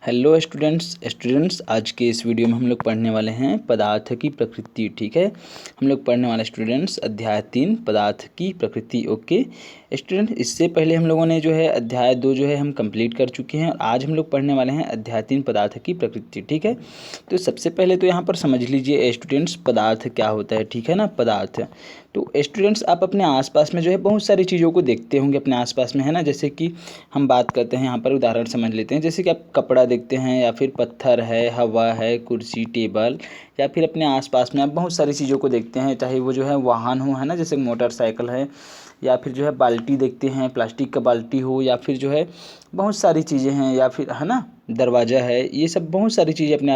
Hello students आज के इस वीडियो में हम लोग पढ़ने वाले हैं पदार्थ की प्रकृति। ठीक है, हम लोग पढ़ने वाले स्टूडेंट्स अध्याय 3 पदार्थ की प्रकृति। ओके स्टूडेंट, इससे पहले हम लोगों ने जो है अध्याय 2 जो है हम कंप्लीट कर चुके हैं और आज हम लोग पढ़ने वाले हैं अध्याय 3 पदार्थ की प्रकृति। ठीक है, तो सबसे पहले तो यहाँ पर समझ लीजिए स्टूडेंट्स पदार्थ क्या होता है। ठीक है ना, पदार्थ। तो स्टूडेंट्स आप अपने आसपास में जो है बहुत सारी चीज़ों को देखते होंगे अपने आसपास में, है ना। जैसे कि हम बात करते हैं, यहाँ पर उदाहरण समझ लेते हैं। जैसे कि आप कपड़ा देखते हैं या फिर पत्थर है, हवा है, कुर्सी, टेबल, या फिर अपने आसपास में आप बहुत सारी चीज़ों को देखते हैं, चाहे वो जो है वाहन हो, है ना, जैसे मोटरसाइकिल है, या फिर जो है बाल्टी देखते हैं, प्लास्टिक का बाल्टी हो, या फिर जो है बहुत सारी चीज़ें हैं, या फिर है ना दरवाज़ा है। ये सब बहुत सारी चीज़ें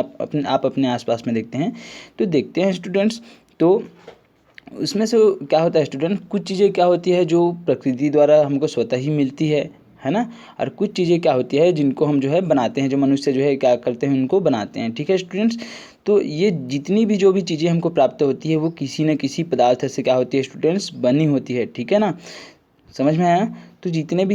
आप अपने आसपास में देखते हैं। तो देखते हैं स्टूडेंट्स, तो उसमें से क्या होता है स्टूडेंट, कुछ चीज़ें क्या होती है जो प्रकृति द्वारा हमको स्वतः ही मिलती है ना। और कुछ चीज़ें क्या होती है जिनको हम जो है बनाते हैं, जो मनुष्य जो है क्या करते हैं, उनको बनाते हैं। ठीक है स्टूडेंट्स, तो ये जितनी भी जो भी चीज़ें हमको प्राप्त होती है वो किसी न किसी पदार्थ से क्या होती है स्टूडेंट्स, बनी होती है। ठीक है ना, समझ में आया। तो जितनी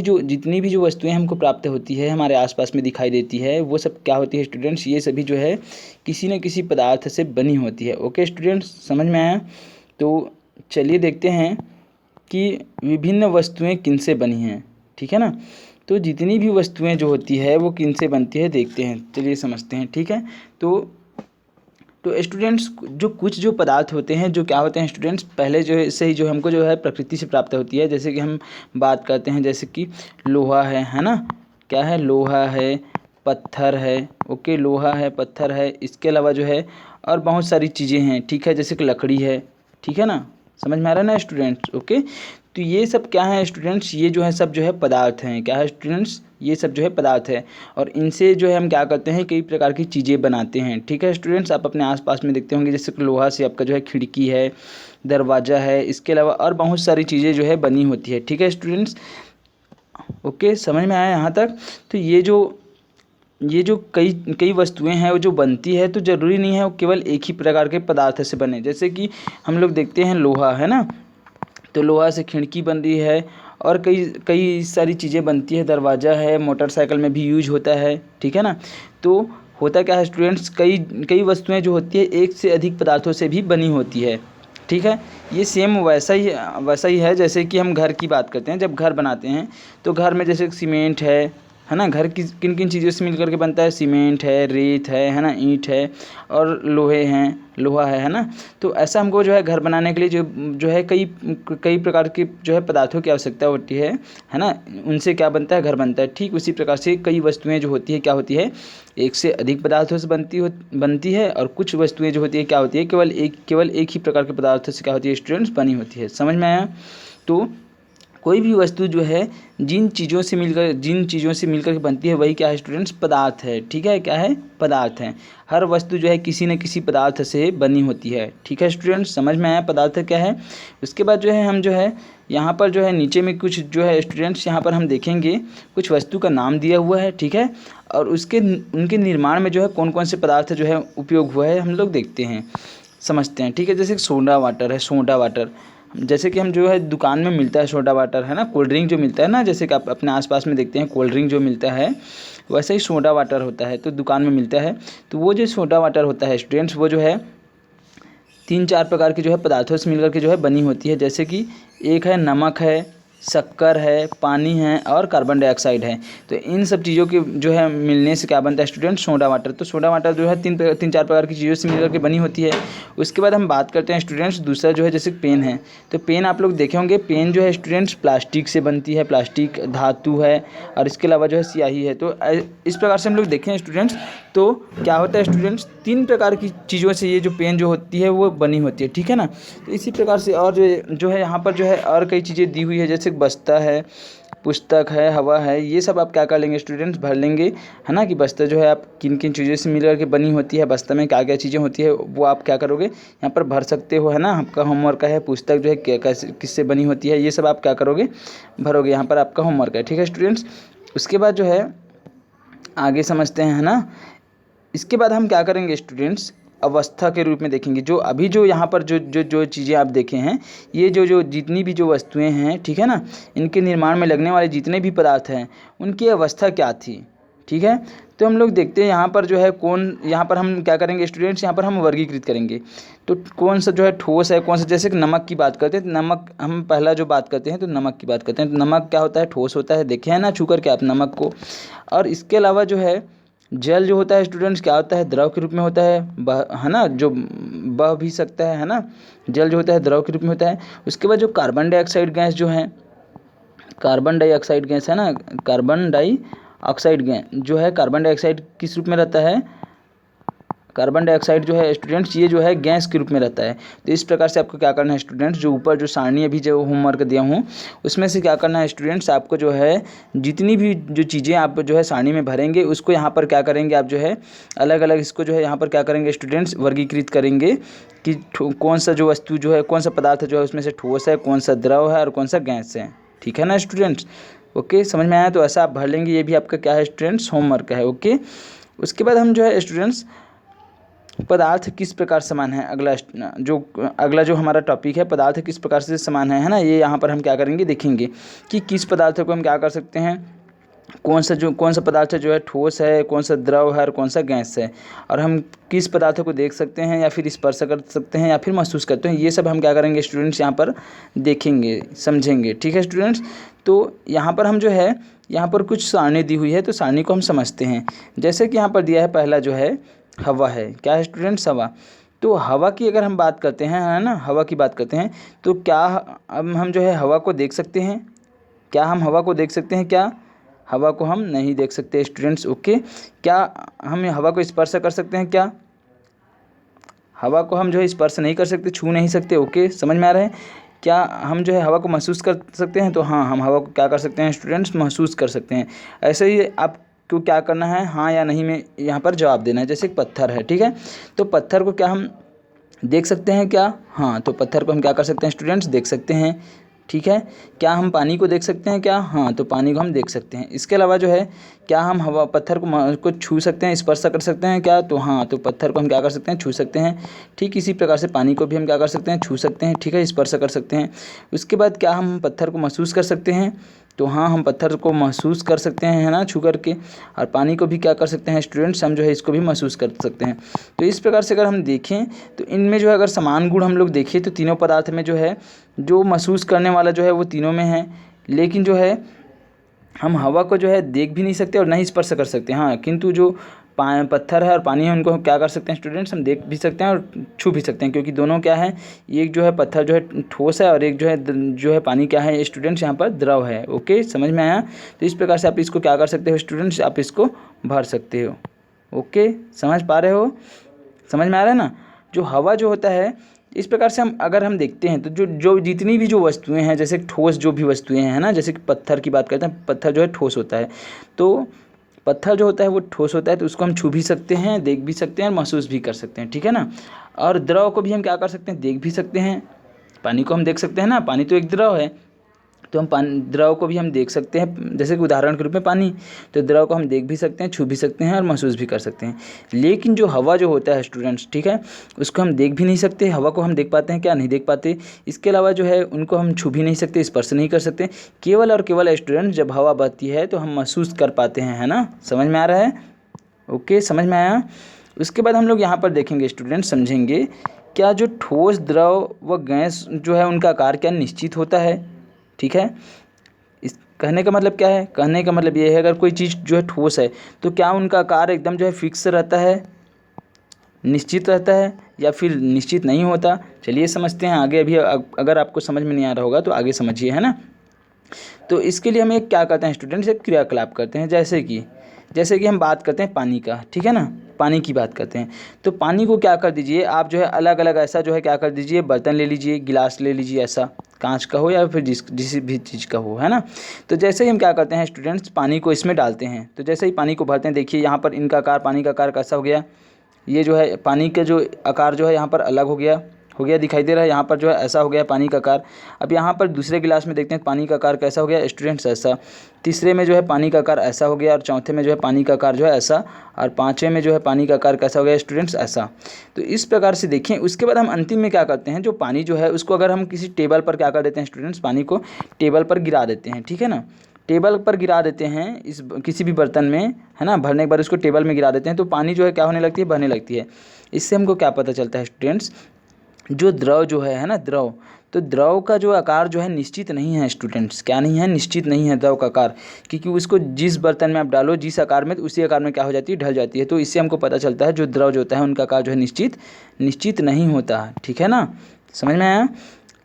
भी जो वस्तुएं हमको प्राप्त होती है, हमारे आसपास में दिखाई देती है, वो सब क्या होती है स्टूडेंट्स, ये सभी जो है किसी न किसी पदार्थ से बनी होती है। ओके स्टूडेंट्स, समझ में आया। तो चलिए देखते हैं कि विभिन्न वस्तुएं किनसे बनी हैं। ठीक है ना, तो जितनी भी वस्तुएं जो होती है वो किनसे बनती है देखते हैं, चलिए समझते हैं। ठीक है, तो स्टूडेंट्स जो कुछ जो पदार्थ होते हैं, जो क्या होते हैं स्टूडेंट्स, पहले जो है से ही जो हमको जो है प्रकृति से प्राप्त होती है। जैसे कि हम बात करते हैं, जैसे कि लोहा है ना, क्या है, लोहा है, पत्थर है। ओके, लोहा है, पत्थर है, इसके अलावा जो है और बहुत सारी चीज़ें हैं। ठीक है, जैसे कि लकड़ी है। ठीक है ना, समझ में आ रहा है ना स्टूडेंट्स। ओके, तो ये सब क्या है स्टूडेंट्स, ये जो है सब जो है पदार्थ हैं। क्या है स्टूडेंट्स, ये सब जो है पदार्थ है और इनसे जो है हम क्या करते हैं, कई प्रकार की चीज़ें बनाते हैं। ठीक है स्टूडेंट्स, आप अपने आसपास में देखते होंगे, जैसे कि लोहा से आपका जो है खिड़की है, दरवाज़ा है, इसके अलावा और बहुत सारी चीज़ें जो है बनी होती है। ठीक है स्टूडेंट्स, ओके, समझ में आया यहाँ तक। तो ये जो कई कई वस्तुएं हैं वो जो बनती है, तो ज़रूरी नहीं है वो केवल एक ही प्रकार के पदार्थ से बने। जैसे कि हम लोग देखते हैं लोहा, है ना, तो लोहा से खिड़की बन रही है और कई कई सारी चीज़ें बनती है, दरवाज़ा है, मोटरसाइकिल में भी यूज होता है। ठीक है ना, तो होता क्या है स्टूडेंट्स, कई कई वस्तुएं जो होती है एक से अधिक पदार्थों से भी बनी होती है। ठीक है, ये सेम वैसा ही है जैसे कि हम घर की बात करते हैं। जब घर बनाते हैं तो घर में जैसे सीमेंट है ना, घर की किन किन चीज़ों से मिलकर के बनता है, सीमेंट है, रेत है ना, ईंट है और लोहा है ना। तो ऐसा हमको जो है घर बनाने के लिए जो है कई कई प्रकार के जो है पदार्थों की आवश्यकता होती है ना, उनसे क्या बनता है, घर बनता है। ठीक उसी प्रकार से कई वस्तुएं जो होती है क्या होती है, एक से अधिक पदार्थों से बनती है और कुछ वस्तुएं जो होती है क्या होती है, केवल एक ही प्रकार के पदार्थों से क्या होती है स्टूडेंट्स, बनी होती है। समझ में आया। तो कोई भी वस्तु जो है जिन चीज़ों से मिलकर के बनती है वही क्या है स्टूडेंट्स, पदार्थ है। ठीक है, क्या है, पदार्थ है। हर वस्तु जो है किसी न किसी पदार्थ से बनी होती है। ठीक है स्टूडेंट्स, समझ में आया पदार्थ क्या है। उसके बाद जो है हम जो है यहाँ पर जो है नीचे में कुछ जो है स्टूडेंट्स, यहाँ पर हम देखेंगे कुछ वस्तु का नाम दिया हुआ है। ठीक है, और उनके निर्माण में जो है कौन कौन से पदार्थ जो है उपयोग हुआ है हम लोग देखते हैं, समझते हैं। ठीक है, जैसे सोडा वाटर, जैसे कि हम जो है दुकान में मिलता है सोडा वाटर, है ना, कोल्ड ड्रिंक जो मिलता है ना, जैसे कि आप अपने आसपास में देखते हैं कोल्ड ड्रिंक जो मिलता है, वैसे ही सोडा वाटर होता है, तो दुकान में मिलता है। तो वो जो सोडा वाटर होता है स्टूडेंट्स, वो जो है 3-4 प्रकार के जो है पदार्थों से मिलकर के जो है बनी होती है। जैसे कि एक है नमक है, शक्कर है, पानी है और कार्बन डाइऑक्साइड है। तो इन सब चीज़ों के जो है मिलने से क्या बनता है स्टूडेंट, सोडा वाटर। तो सोडा वाटर जो है 3-4 प्रकार की चीज़ों से मिलकर के बनी होती है। उसके बाद हम बात करते हैं स्टूडेंट्स दूसरा जो है, जैसे पेन है। तो पेन आप लोग देखे होंगे, पेन जो है स्टूडेंट्स प्लास्टिक से बनती है, प्लास्टिक धातु है और इसके अलावा जो है स्याही है। तो इस प्रकार से हम लोग देखें स्टूडेंट्स, तो क्या होता है स्टूडेंट्स, 3 प्रकार की चीज़ों से ये जो पेन जो होती है वो बनी होती है। ठीक है ना, तो इसी प्रकार से और जो है यहाँ पर जो है और कई चीज़ें दी हुई है, जैसे बस्ता है, पुस्तक है, हवा है। ये सब आप क्या कर लेंगे स्टूडेंट्स, भर लेंगे, है ना, कि बस्ता जो है आप किन किन चीज़ों से मिलकर के बनी होती है, बस्ता में क्या क्या चीज़ें होती है वो आप क्या करोगे यहाँ पर भर सकते हो, है ना। आपका होमवर्क है, पुस्तक जो है कैसे किससे बनी होती है, ये सब आप क्या करोगे, भरोगे, यहाँ पर आपका होमवर्क है। ठीक है स्टूडेंट्स, उसके बाद जो है आगे समझते हैं, है ना। इसके बाद हम क्या करेंगे स्टूडेंट्स, अवस्था के रूप में देखेंगे। जो अभी जो यहाँ पर जो चीज़ें आप देखे हैं, ये जो जितनी भी जो वस्तुएं हैं, ठीक है ना, इनके निर्माण में लगने वाले जितने भी पदार्थ हैं उनकी अवस्था क्या थी। ठीक है। तो हम लोग देखते हैं यहाँ पर जो है कौन, यहाँ पर हम क्या करेंगे स्टूडेंट्स, यहाँ पर हम वर्गीकृत करेंगे। तो कौन सा जो है ठोस है, कौन सा, जैसे कि नमक की बात करते हैं तो नमक हम पहला जो बात करते हैं तो नमक की बात करते हैं। तो नमक क्या होता है, ठोस होता है, देखे हैं ना छू करके आप नमक को। और इसके अलावा जो है जल जो होता है स्टूडेंट्स क्या होता है, द्रव के रूप में होता है, है ना, जो बह भी सकता है ना। जल जो होता है द्रव के रूप में होता है। उसके बाद जो कार्बन डाइऑक्साइड गैस जो है, कार्बन डाइऑक्साइड गैस है ना, कार्बन डाइऑक्साइड गैस जो है, कार्बन डाइऑक्साइड किस रूप में रहता है, कार्बन डाइऑक्साइड जो है स्टूडेंट्स ये जो है गैस के रूप में रहता है। तो इस प्रकार से आपको क्या करना है स्टूडेंट्स, जो ऊपर जो सारणी अभी जो होमवर्क दिया हूँ उसमें से क्या करना है स्टूडेंट्स, आपको जो है जितनी भी जो चीज़ें आप जो है सारणी में भरेंगे उसको यहाँ पर क्या करेंगे आप जो है अलग अलग इसको जो है यहाँ पर क्या करेंगे स्टूडेंट्स, वर्गीकृत करेंगे कि कौन सा जो वस्तु जो है, कौन सा पदार्थ जो है उसमें से ठोस है, कौन सा द्रव है और कौन सा गैस है। ठीक है ना स्टूडेंट्स, ओके, समझ में आया। तो ऐसा आप भर लेंगे, ये भी आपका क्या है स्टूडेंट्स होमवर्क है, ओके। उसके बाद हम जो है स्टूडेंट्स पदार्थ किस प्रकार समान है, अगला जो हमारा टॉपिक है पदार्थ किस प्रकार से समान है ना, ये यहाँ पर हम क्या करेंगे देखेंगे कि किस पदार्थ को हम क्या कर सकते हैं, कौन सा पदार्थ जो है ठोस है, कौन सा द्रव है और कौन सा गैस है, और हम किस पदार्थ को देख सकते हैं या फिर स्पर्श कर सकते हैं या फिर महसूस करते हैं, ये सब हम क्या करेंगे स्टूडेंट्स यहाँ पर देखेंगे, समझेंगे। ठीक है स्टूडेंट्स, तो यहाँ पर हम जो है यहाँ पर कुछ सारणी दी हुई है, तो सारणी को हम समझते हैं। जैसे कि यहाँ पर दिया है पहला जो है हवा है, क्या है स्टूडेंट्स, हवा। तो हवा की अगर हम बात करते हैं, है ना, हवा की बात करते हैं तो क्या हम जो है हवा को देख सकते हैं, क्या हम हवा को देख सकते हैं, क्या हवा को हम नहीं देख सकते स्टूडेंट्स, ओके। क्या हम हवा को स्पर्श कर सकते हैं, क्या हवा को हम जो है स्पर्श नहीं कर सकते, छू नहीं सकते, ओके, समझ में आ रहा है। क्या हम जो है हवा को महसूस कर सकते हैं, तो हाँ हम हवा को क्या कर सकते हैं स्टूडेंट्स, महसूस कर सकते हैं। ऐसे ही आपको क्या करना है, हाँ या नहीं में यहाँ पर जवाब देना है। जैसे पत्थर है, ठीक है, तो पत्थर को क्या हम देख सकते हैं, क्या, हाँ, तो पत्थर को हम क्या कर सकते हैं स्टूडेंट्स, देख सकते हैं। ठीक है, क्या हम पानी को देख सकते हैं, क्या, हाँ, तो पानी को हम देख सकते हैं। इसके अलावा जो है क्या हम हवा पत्थर को छू सकते हैं, स्पर्श कर सकते हैं, क्या, तो हाँ, तो पत्थर को हम क्या कर सकते हैं, छू सकते हैं। ठीक इसी प्रकार से पानी को भी हम क्या कर सकते हैं, छू सकते हैं, ठीक है, स्पर्श कर सकते हैं। उसके बाद क्या हम पत्थर को महसूस कर सकते हैं, तो हाँ हम पत्थर को महसूस कर सकते हैं, है ना, छू करके। और पानी को भी क्या कर सकते हैं स्टूडेंट्स, हम जो है इसको भी महसूस कर सकते हैं। तो इस प्रकार से अगर हम देखें तो इनमें जो है अगर समान गुण हम लोग देखें तो तीनों पदार्थ में जो है जो महसूस करने वाला जो है वो तीनों में है, लेकिन जो है हम हवा को जो है देख भी नहीं सकते और नहीं स्पर्श कर सकते। हाँ, किंतु जो पत्थर है और पानी है उनको हम क्या कर सकते हैं स्टूडेंट्स, हम देख भी सकते हैं और छू भी सकते हैं, क्योंकि दोनों क्या है, एक जो है पत्थर जो है ठोस है और एक जो है पानी क्या है स्टूडेंट्स यहाँ पर द्रव है। ओके, समझ में आया। तो इस प्रकार से आप इसको क्या कर सकते हो स्टूडेंट्स, आप इसको भर सकते हो। ओके, समझ पा रहे हो, समझ में आ रहा है ना। जो हवा जो होता है इस प्रकार से हम अगर हम देखते हैं तो जो जितनी भी जो वस्तुएं हैं, जैसे ठोस जो भी वस्तुएं हैं ना, जैसे कि पत्थर की बात करते हैं, पत्थर जो है ठोस होता है, तो पत्थर जो होता है वो ठोस होता है, तो उसको हम छू भी सकते हैं, देख भी सकते हैं और महसूस भी कर सकते हैं, ठीक है ना। और द्रव को भी हम क्या कर सकते हैं, देख भी सकते हैं। पानी को हम देख सकते हैं ना, पानी तो एक द्रव है, तो हम द्रव को भी हम देख सकते हैं, जैसे कि उदाहरण के रूप में पानी, तो द्रव को हम देख भी सकते हैं, छू भी सकते हैं और महसूस भी कर सकते हैं। लेकिन जो हवा जो होता है स्टूडेंट्स, ठीक है, उसको हम देख भी नहीं सकते। हवा को हम देख पाते हैं क्या, नहीं देख पाते। इसके अलावा जो है उनको हम छू भी नहीं सकते, स्पर्श नहीं कर सकते। केवल और केवल स्टूडेंट जब हवा बहती है तो हम महसूस कर पाते हैं, है ना। समझ में आ रहा है, ओके, समझ में आया। उसके बाद हम लोग यहाँ पर देखेंगे स्टूडेंट, समझेंगे क्या जो ठोस द्रव व गैस जो है उनका आकार क्या निश्चित होता है, ठीक है। इस कहने का मतलब क्या है, कहने का मतलब ये है अगर कोई चीज़ जो है ठोस है तो क्या उनका आकार एकदम जो है फिक्स रहता है, निश्चित रहता है, या फिर निश्चित नहीं होता। चलिए समझते हैं आगे। अभी अगर आपको समझ में नहीं आ रहा होगा तो आगे समझिए, है ना। तो इसके लिए हम एक क्या करते हैं स्टूडेंट्स, एक क्रियाकलाप करते हैं। जैसे कि हम बात करते हैं पानी का, ठीक है ना, पानी की बात करते हैं। तो पानी को क्या कर दीजिए आप जो है अलग अलग ऐसा जो है क्या कर दीजिए, बर्तन ले लीजिए, गिलास ले लीजिए, ऐसा कांच का हो या फिर जिस भी चीज़ का हो, है ना। तो जैसे ही हम क्या करते हैं स्टूडेंट्स, पानी को इसमें डालते हैं, तो जैसे ही पानी को भरते हैं, देखिए यहाँ पर इनका आकार, पानी का आकार कैसा हो गया, ये जो है पानी का जो आकार जो है यहाँ पर अलग हो गया दिखाई दे रहा है। यहाँ पर जो है ऐसा हो गया पानी का आकार। अब यहाँ पर दूसरे गिलास में देखते हैं पानी का आकार कैसा हो गया स्टूडेंट्स, ऐसा। तीसरे में जो है पानी का आकार ऐसा हो गया, और चौथे में जो है पानी का आकार जो है ऐसा, और पाँचवें में जो है पानी का आकार कैसा हो गया स्टूडेंट्स, ऐसा। तो इस प्रकार से देखें। उसके बाद हम अंतिम में क्या करते हैं, जो पानी जो है उसको अगर हम किसी टेबल पर क्या कर देते हैं स्टूडेंट्स, पानी को टेबल पर गिरा देते हैं, ठीक है ना। टेबल पर गिरा देते हैं इस किसी भी बर्तन में, है ना, भरने के बाद उसको टेबल में गिरा देते हैं तो पानी जो है क्या होने लगती है, बहने लगती है। इससे हमको क्या पता चलता है स्टूडेंट्स, जो द्रव जो है ना, द्रव, तो द्रव का जो आकार जो है निश्चित नहीं है स्टूडेंट्स, क्या नहीं है, निश्चित नहीं है द्रव का आकार, क्योंकि उसको जिस बर्तन में आप डालो जिस आकार में, तो उसी आकार में क्या हो जाती है, ढल जाती है। तो इससे हमको पता चलता है जो द्रव जो होता है उनका आकार जो है निश्चित नहीं होता, ठीक है ना, समझ में आया।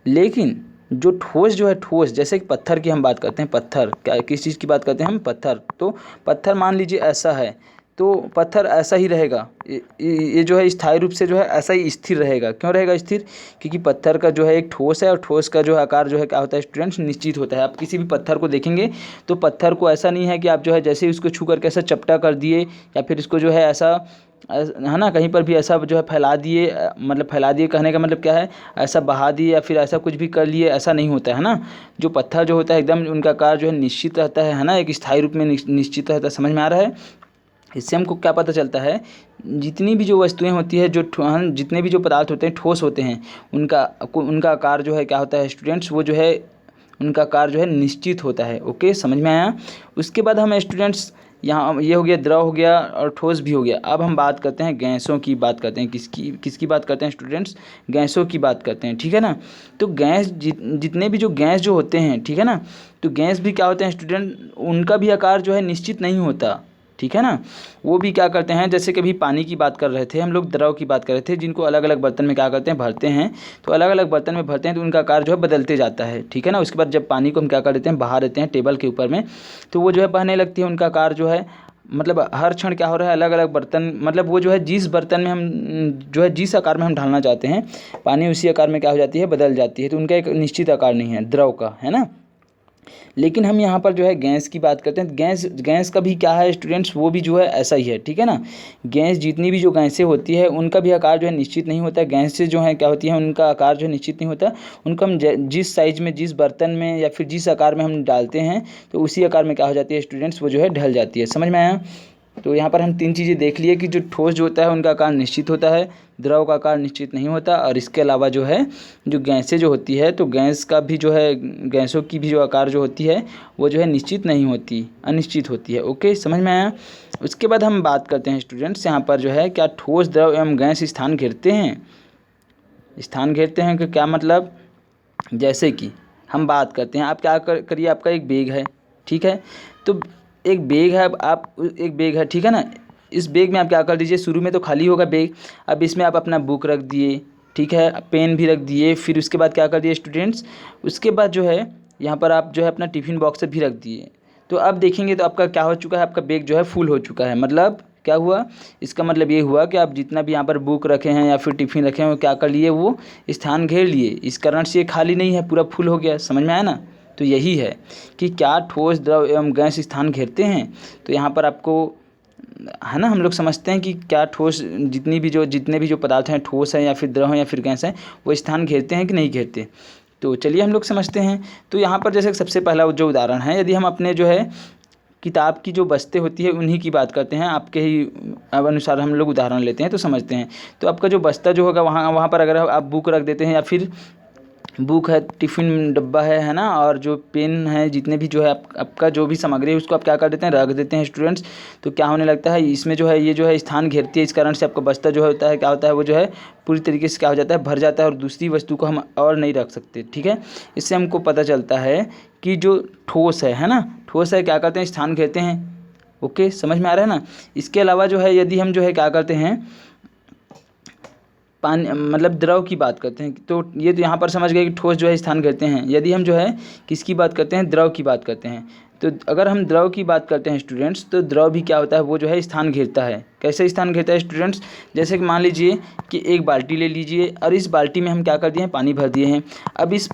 लेकिन जो ठोस जो है, ठोस जैसे कि पत्थर की हम बात करते हैं, पत्थर क्या, किस चीज़ की बात करते हैं हम, पत्थर। तो पत्थर मान लीजिए ऐसा है, तो पत्थर ऐसा ही रहेगा, ये जो है स्थायी रूप से जो है ऐसा ही स्थिर रहेगा। क्यों रहेगा स्थिर, क्योंकि पत्थर का जो है एक ठोस है और ठोस का जो आकार जो है क्या होता है स्टूडेंट्स, निश्चित होता है। आप किसी भी पत्थर को देखेंगे तो पत्थर को ऐसा नहीं है कि आप जो है जैसे ही उसको छू करके ऐसा चपटा कर दिए या फिर इसको जो है ऐसा, है ना, कहीं पर भी ऐसा जो है फैला दिए, मतलब फैला दिए कहने का मतलब क्या है, ऐसा बहा दिए या फिर ऐसा कुछ भी कर लिए, ऐसा नहीं होता है ना। जो पत्थर जो होता है एकदम उनका आकार जो है निश्चित रहता है ना, एक स्थायी रूप में निश्चित रहता है, समझ में आ रहा है। इससे हमको क्या पता चलता है, जितनी भी जो वस्तुएं होती है, जो जितने भी जो पदार्थ होते हैं ठोस होते हैं, उनका आकार जो है क्या होता है स्टूडेंट्स, वो जो है उनका आकार जो है निश्चित होता है। ओके, समझ में आया। उसके बाद हम स्टूडेंट्स, यहाँ ये हो गया द्रव हो गया और ठोस भी हो गया। अब हम बात करते हैं गैसों की, बात करते हैं किसकी बात करते हैं स्टूडेंट्स, गैसों की बात करते हैं, ठीक है ना। तो गैस जितने भी जो गैस जो होते हैं, ठीक है ना, तो गैस भी क्या होते हैं स्टूडेंट, उनका भी आकार जो है निश्चित नहीं होता, ठीक है ना। वो भी क्या करते हैं, जैसे कभी पानी की बात कर रहे थे हम लोग, द्रव की बात कर रहे थे, जिनको अलग अलग बर्तन में क्या करते हैं, भरते हैं। तो अलग अलग बर्तन में भरते हैं तो उनका आकार जो है बदलते जाता है, ठीक है ना। उसके बाद जब पानी को हम क्या कर देते हैं, बहा देते हैं टेबल के ऊपर में, तो वो जो है बहने लगती है, उनका आकार जो है, मतलब हर क्षण क्या हो रहा है, अलग अलग बर्तन, मतलब वो जो है जिस बर्तन में हम जो है जिस आकार में हम ढालना चाहते हैं पानी, उसी आकार में क्या हो जाती है, बदल जाती है। तो उनका एक निश्चित आकार नहीं है द्रव का, है ना। लेकिन हम यहाँ पर जो है गैस की बात करते हैं। गैस का भी क्या है स्टूडेंट्स, वो भी जो है ऐसा ही है, ठीक है ना। गैस जितनी भी जो गैसें होती है उनका भी आकार जो है निश्चित नहीं होता है। गैस से जो है क्या होती है, उनका आकार जो है निश्चित नहीं होता, उनका हम जिस साइज में, जिस बर्तन में या फिर जिस आकार में हम डालते हैं तो उसी आकार में क्या हो जाती है स्टूडेंट्स, वो जो है ढल जाती है, समझ में आया। तो यहाँ पर हम 3 चीज़ें देख लिए कि जो ठोस जो होता है उनका आकार निश्चित होता है, द्रव का आकार निश्चित नहीं होता, और इसके अलावा जो है जो गैसें जो होती है, तो गैस का भी जो है, गैसों की भी जो आकार जो होती है वो जो है निश्चित नहीं होती, अनिश्चित होती है। ओके, समझ में आया। उसके बाद हम बात करते हैं स्टूडेंट्स यहाँ पर जो है, क्या ठोस, द्रव एवं गैस स्थान घेरते हैं। स्थान घेरते हैं कि क्या मतलब, जैसे कि हम बात करते हैं, आप क्या करिए, आपका एक बैग है, ठीक है, तो एक बैग है, आप एक बैग है, ठीक है ना। इस बैग में आप क्या कर दीजिए, शुरू में तो खाली होगा बैग, अब इसमें आप अपना बुक रख दिए, ठीक है, पेन भी रख दिए, फिर उसके बाद क्या कर दिए स्टूडेंट्स, उसके बाद जो है यहाँ पर आप जो है अपना टिफ़िन बॉक्स भी रख दिए। तो अब देखेंगे तो आपका क्या हो चुका है, आपका बैग जो है फुल हो चुका है। मतलब क्या हुआ, इसका मतलब ये हुआ कि आप जितना भी यहाँ पर बुक रखे हैं या फिर टिफ़िन रखे हैं वो क्या कर लिए, वो स्थान घेर लिए, इस कारण से ये खाली नहीं है, पूरा फुल हो गया, समझ में आया ना। तो यही है कि क्या ठोस, द्रव एवं गैस स्थान घेरते हैं। तो यहाँ पर आपको, है ना, हम लोग समझते हैं कि क्या ठोस, जितने भी जो पदार्थ हैं, ठोस हैं या फिर द्रव हैं या फिर गैस हैं, वो स्थान घेरते हैं कि नहीं घेरते। तो चलिए हम लोग समझते हैं। तो यहाँ पर जैसे सबसे पहला जो उदाहरण है, यदि हम अपने जो है किताब की जो बस्ते होती है उन्हीं की बात करते हैं, आपके ही अनुसार हम लोग उदाहरण लेते हैं तो समझते हैं। तो आपका जो बस्ता जो होगा, वहाँ पर अगर आप बुक रख देते हैं या फिर बुक है, टिफ़िन डब्बा है ना, और जो पेन है, जितने भी जो है आपका जो भी सामग्री है उसको आप क्या कर देते हैं, रख देते हैं स्टूडेंट्स। तो क्या होने लगता है, इसमें जो है ये जो है स्थान घेरती है, इस कारण से आपका बस्ता जो होता है क्या होता है, वो जो है पूरी तरीके से क्या हो जाता है, भर जाता है, और दूसरी वस्तु को हम और नहीं रख सकते, ठीक है। इससे हमको पता चलता है कि जो ठोस है ना, ठोस है, क्या करते हैं, स्थान घेरते हैं। ओके, समझ में आ रहा है ना। इसके अलावा जो है यदि हम जो है क्या करते हैं, पानी मतलब द्रव की बात करते हैं, तो ये तो यहाँ पर समझ गए कि ठोस जो है स्थान घेरते हैं। यदि हम जो है किसकी बात करते हैं, द्रव की बात करते हैं, तो अगर हम द्रव की बात करते हैं स्टूडेंट्स, तो द्रव भी क्या होता है, वो जो है स्थान घेरता है। कैसे स्थान घेरता है स्टूडेंट्स, जैसे कि मान लीजिए कि एक बाल्टी ले लीजिए और इस बाल्टी में हम क्या कर दिए हैं, पानी भर दिए हैं। अब इस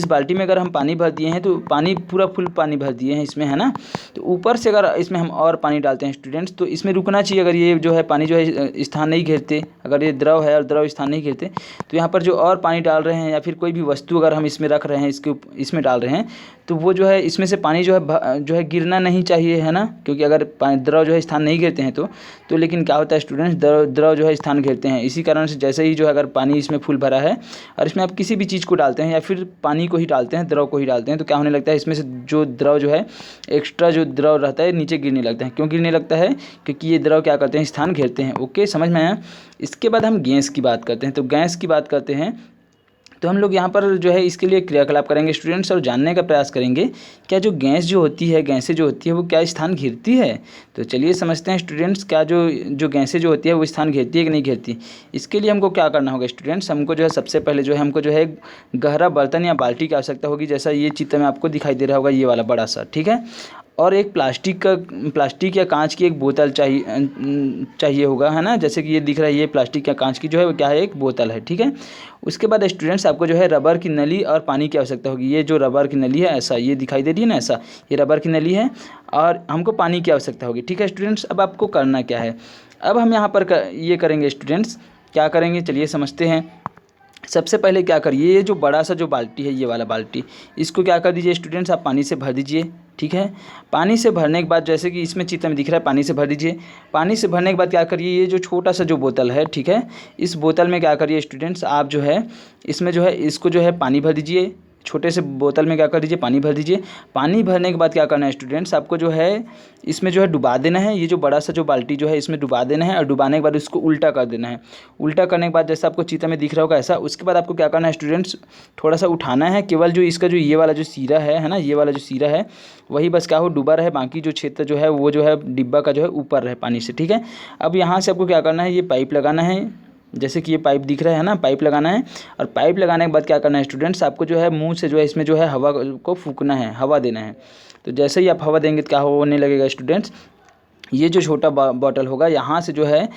बाल्टी में अगर हम पानी भर दिए हैं तो पानी पूरा फुल पानी भर दिए हैं इसमें, है ना। तो ऊपर से अगर इसमें हम और पानी डालते हैं स्टूडेंट्स, तो इसमें रुकना चाहिए। अगर ये जो है पानी जो है स्थान नहीं घेरते, अगर ये द्रव है और द्रव स्थान नहीं घेरते, तो यहाँ पर जो और पानी डाल रहे हैं या फिर कोई भी वस्तु अगर हम इसमें रख रहे हैं, इसमें डाल रहे हैं, तो वो जो है इसमें से पानी जो है जो है गिरना नहीं चाहिए, है ना, क्योंकि अगर द्रव जो है स्थान नहीं घेरते हैं तो लेकिन क्या होता है स्टूडेंट्स, द्रव जो है स्थान घेरते हैं। इसी कारण से जैसे ही जो है अगर पानी इसमें फुल भरा है और इसमें आप किसी भी चीज़ को डालते हैं या फिर पानी को ही डालते हैं, द्रव को ही डालते हैं, तो क्या होने लगता है, इसमें से जो द्रव जो है एक्स्ट्रा जो द्रव रहता है नीचे गिरने लगता है। क्यों गिरने लगता है? क्योंकि ये द्रव क्या करते हैं, स्थान घेरते हैं। ओके, समझ में आया। इसके बाद हम गैस की बात करते हैं। तो गैस की बात करते हैं तो हम लोग यहाँ पर जो है इसके लिए क्रियाकलाप करेंगे स्टूडेंट्स, और जानने का प्रयास करेंगे क्या जो गैस जो होती है, गैसें जो होती है वो क्या स्थान घेरती है। तो चलिए समझते हैं स्टूडेंट्स, क्या जो गैसें जो होती है वो स्थान घेरती है कि नहीं घेरती। इसके लिए हमको क्या करना होगा स्टूडेंट्स, हमको जो है सबसे पहले जो है हमको जो है गहरा बर्तन या बाल्टी की आवश्यकता होगी, जैसा ये चित्र में आपको दिखाई दे रहा होगा, ये वाला बड़ा सा, ठीक है। और एक प्लास्टिक या कांच की एक बोतल चाहिए होगा, है ना, जैसे कि ये दिख रहा है, ये प्लास्टिक या कांच की जो है वो क्या है, एक बोतल है, ठीक है। उसके बाद स्टूडेंट्स आपको जो है रबर की नली और पानी की आवश्यकता होगी। ये जो रबर की नली है, ऐसा ये दिखाई दे रही है ना, ऐसा ये रबर की नली है और हमको पानी की आवश्यकता होगी, ठीक है स्टूडेंट्स। अब आपको करना क्या है, अब हम यहाँ पर ये करेंगे स्टूडेंट्स, क्या करेंगे चलिए समझते हैं। सबसे पहले क्या करिए, ये जो बड़ा सा जो बाल्टी है, ये वाला बाल्टी, इसको क्या कर दीजिए स्टूडेंट्स, आप पानी से भर दीजिए, ठीक है। पानी से भरने के बाद जैसे कि इसमें चित्र में दिख रहा है, पानी से भर दीजिए। पानी से भरने के बाद क्या करिए, ये जो छोटा सा जो बोतल है, ठीक है, इस बोतल में क्या करिए स्टूडेंट्स, आप जो है इसमें जो है इसको जो है पानी भर दीजिए। छोटे से बोतल में क्या कर दीजिए, पानी भर दीजिए। पानी भरने के बाद क्या करना है स्टूडेंट्स, आपको जो है इसमें जो है डुबा देना है। ये जो बड़ा सा जो बाल्टी जो है इसमें डुबा देना है और डुबाने के बाद इसको उल्टा कर देना है। उल्टा करने के बाद जैसा आपको चित्र में दिख रहा होगा ऐसा, उसके बाद आपको क्या करना है स्टूडेंट्स, थोड़ा सा उठाना है, केवल जो इसका जो ये वाला जो सीरा है ना, ये वाला जो सीरा है वही बस क्या हो, डूबा रहे, बाकी जो क्षेत्र जो है वो जो है डिब्बा का जो है ऊपर रहे पानी से, ठीक है। अब यहाँ से आपको क्या करना है, ये पाइप लगाना है, जैसे कि ये पाइप दिख रहा है ना, पाइप लगाना है। और पाइप लगाने के बाद क्या करना है स्टूडेंट्स, आपको जो है मुंह से जो है इसमें जो है हवा को फूंकना है, हवा देना है। तो जैसे ही आप हवा देंगे तो क्या होने लगेगा स्टूडेंट्स, ये जो छोटा बॉटल होगा यहाँ से जो है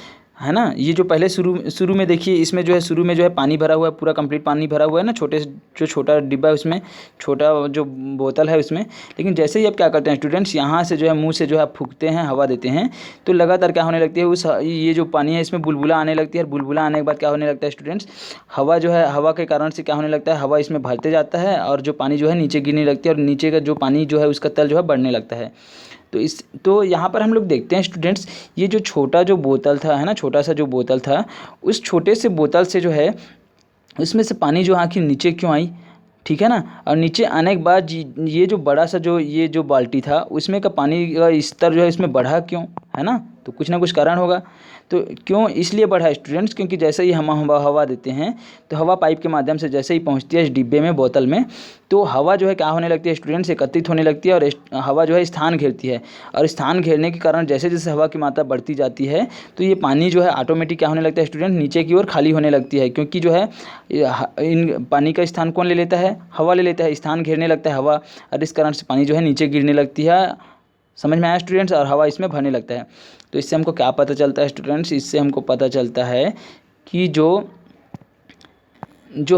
ना, ये जो पहले शुरू में देखिए, इसमें जो है शुरू में जो है पानी भरा हुआ है, पूरा कंप्लीट पानी भरा हुआ है ना, जो छोटा डिब्बा है उसमें, छोटा जो बोतल है उसमें। लेकिन जैसे ही आप क्या करते हैं स्टूडेंट्स, यहाँ से जो है मुंह से जो है आप फूंकते हैं, हवा देते हैं, तो लगातार क्या होने लगती है, ये जो पानी है इसमें बुलबुला आने लगती है। और बुलबुला आने के बाद क्या होने लगता है स्टूडेंट्स, हवा जो है, हवा के कारण से क्या होने लगता है, हवा इसमें भरते जाता है और जो पानी जो है नीचे गिरने लगती है और नीचे का जो पानी जो है उसका तल जो है बढ़ने लगता है। तो यहाँ पर हम लोग देखते हैं स्टूडेंट्स, ये जो छोटा जो बोतल था, है ना, छोटा सा जो बोतल था, उस छोटे से बोतल से जो है उसमें से पानी जो आखिर नीचे क्यों आई, ठीक है ना। और नीचे आने के बाद ये जो बड़ा सा जो ये जो बाल्टी था उसमें का पानी का स्तर जो है इसमें बढ़ा क्यों, है ना, तो कुछ ना कुछ कारण होगा। तो क्यों इसलिए बढ़ा स्टूडेंट्स, क्योंकि जैसे ही हम हवा देते हैं तो हवा पाइप के माध्यम से जैसे ही पहुंचती है इस डिब्बे में, बोतल में, तो हवा जो है क्या होने लगती है स्टूडेंट्स, एकत्रित होने लगती है और हवा जो है स्थान घेरती है। और स्थान घेरने के कारण जैसे जैसे हवा की मात्रा बढ़ती जाती है तो ये पानी जो है ऑटोमेटिक क्या होने लगता है स्टूडेंट, नीचे की ओर खाली होने लगती है। क्योंकि जो है इन पानी का स्थान कौन ले लेता है, हवा ले लेता है, स्थान घेरने लगता है हवा, और इस कारण से पानी जो है नीचे गिरने लगती है। समझ में आया स्टूडेंट्स, और हवा इसमें भरने लगता है। तो इससे हमको क्या पता चलता है स्टूडेंट्स, इससे हमको पता चलता है कि जो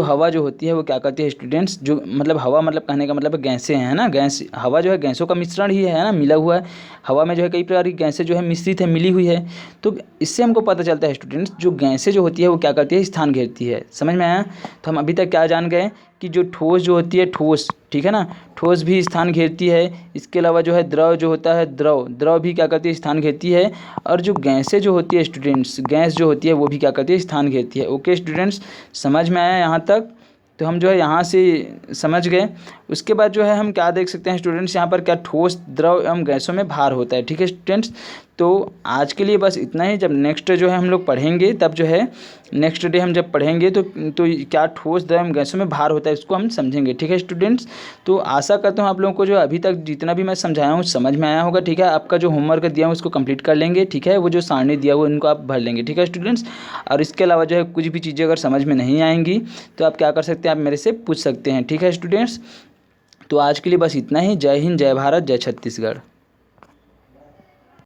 हवा जो होती है वो क्या करती है स्टूडेंट्स, जो मतलब हवा मतलब कहने का मतलब गैसें हैं ना, गैस, हवा जो है गैसों का मिश्रण ही है ना, मिला हुआ है। हवा में जो है कई प्रकार की गैसें जो है मिश्रित है, मिली हुई है। तो इससे हमको पता चलता है स्टूडेंट्स, जो गैसें जो होती है वो क्या करती है, स्थान घेरती है। समझ में आया। तो हम अभी तक क्या जान गए कि जो ठोस जो होती है, ठोस, ठीक है ना, ठोस भी स्थान घेरती है। इसके अलावा जो है द्रव जो होता है, द्रव भी क्या करती है, स्थान घेरती है। और जो गैसें जो होती है स्टूडेंट्स, गैस जो होती है वो भी क्या करती है, स्थान घेरती है। ओके स्टूडेंट्स, समझ में आया यहाँ तक। तो हम जो है यहाँ से समझ गए। उसके बाद जो है हम क्या देख सकते हैं स्टूडेंट्स, यहाँ पर क्या ठोस, द्रव एवं गैसों में भार होता है। ठीक है स्टूडेंट्स, तो आज के लिए बस इतना ही। जब नेक्स्ट जो है हम लोग पढ़ेंगे, तब जो है नेक्स्ट डे हम जब पढ़ेंगे तो क्या ठोस, द्रव एवं गैसों में भार होता है, इसको हम समझेंगे। ठीक है स्टूडेंट्स, तो आशा करता हूँ आप लोगों को जो अभी तक जितना भी मैं समझाया हूँ समझ में आया होगा। ठीक है, आपका जो होमवर्क दिया हूँ उसको कंप्लीट कर लेंगे। ठीक है, वो जो सारणी दिया हुआ उनको आप भर लेंगे। ठीक है स्टूडेंट्स, और इसके अलावा जो है कुछ भी चीज़ें अगर समझ में नहीं आएंगी तो आप क्या कर सकते हैं, आप मेरे से पूछ सकते हैं। ठीक है स्टूडेंट्स, तो आज के लिए बस इतना ही। जय हिंद, जय भारत, जय छत्तीसगढ़।